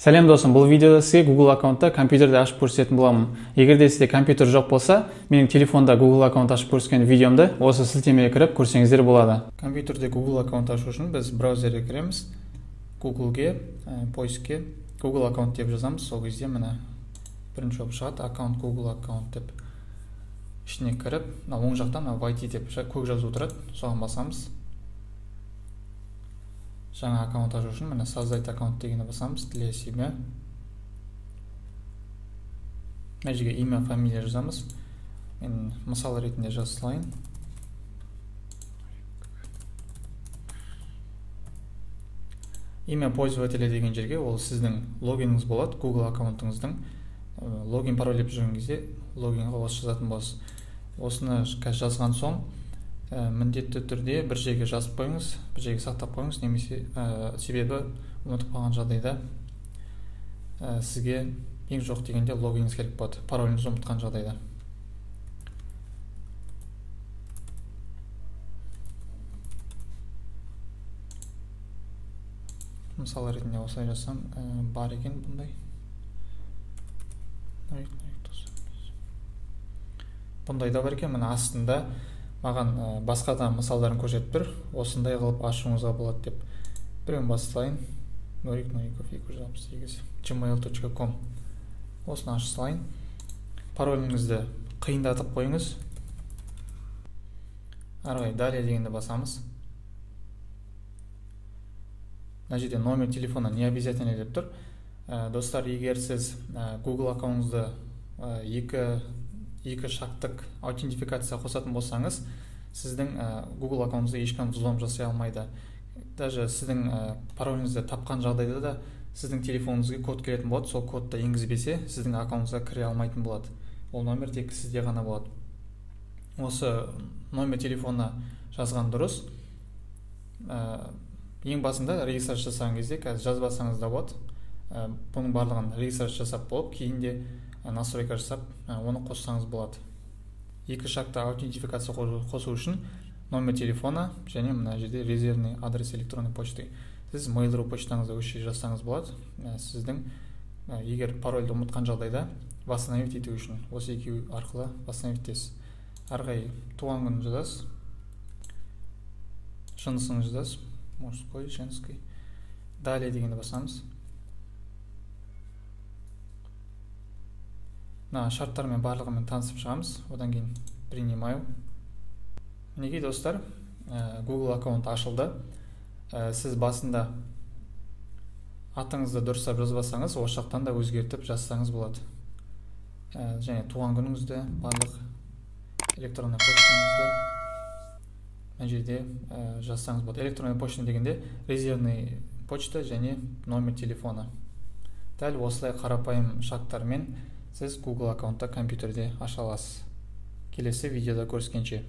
Сәлем досым, бұл видеода сізге Google аккаунтта компьютерді ашып көрсететін боламын. Егер де сізде компьютер жоқ болса, менің телефонда Google аккаунт ашып көрсеткен видеомды осы сілтемеге кіріп көрсеңіздер болады. Компьютерде Google аккаунт ашу үшін біз браузерге кіреміз. Google'ге, поискке Google аккаунт деп жазамыз. Сол кезде мына бірінші болып шығады, аккаунт Google аккаунт деп. Ішіне кіріп, оң жақтан войти деп көк жазу тұрады, соған басамыз. Жаңа аккаунт ашу үшін мына создать аккаунт дегенді басамыз, для себя. Мына жерге имя, фамилия жазамыз. Мен мысал ретінде жазылайын. Имя пользователя деген жерге ол сіздің логиніңіз болады, Google аккаунтыңыздың. Логин пароль деп жүрген кезде логинға осы жазатын боласыз. Осыны жазған соң міндетті түрде бір жерге жазып қойыңыз, бір жерге сақтап қойыңыз, немесе себебі ұмытып қалған жағдайда сізге ең жоқ дегенде логиніңіз керек болады, пароліңізді ұмытқан жағдайда. Мысалы ретінде осылай жазсам, бар екен бұндай. Бұндай да бар екен, мына астында маған басқа да мысалдарын көрсетіп тұр. Осындай қылып ашуыңызға болады деп. Біреуін бастайын. gmail.com Осыны ашсылайын. Пароліңізді қиындатып қойыңыз. Арғай далее дегенді басамыз. Мына жерде номер телефона не обязательно деп тұр. Достар, егер сіз Google аккаунтыңызды екі шақтық аутентификация қосатын болсаңыз, сіздің Google аккаунтыңызда ешкім взлом жасай алмайды. Даже сіздің пароліңізді тапқан жағдайда да сіздің телефоныңызға код келетін болады. Сол кодты енгізбесе, сіздің аккаунтыңызға кіре алмайтын болады. Ол номер тек сізде ғана болады. Осы номер телефонына жазған дұрыс. Ең басында регистрация жасаған кезде, қазір жазбасаңыз да болады. Бұның барлығын регистрация жасап болып, кейінде настройка жасап, оны қоссаңыз болады. Екі шақты аутентификация қосу үшін номер телефона және мына жерде резервный адрес электронной почты. Сіз Mail.ru почтаңызда өші жазсаңыз болады. Сіздің егер парольді ұмытқан жағдайда восстановить ету үшін осы екеуі арқылы восстановить етесіз. Арғай туған күнін жазасыз, жынысын жазасыз, мужской, женский. Далее дегенді басамыз. Шарттармен барлығымен танысып шығамыз. Одан кейін принимаю. Мінекей достар, Google аккаунт ашылды. Сіз басында атыңызды дұрыстап жазбасаңыз, осы жақтан да өзгертіп жазсаңыз болады. Және туған күніңізді, барлық электронный почтаңызды мына жерде жазсаңыз болады. Электронный почта дегенде резервный почта және номер телефона. Дәл осылай қарапайым шарттармен сіз Google аккаунтта компьютерде аша аласыз. Келесі видеода көріскенше.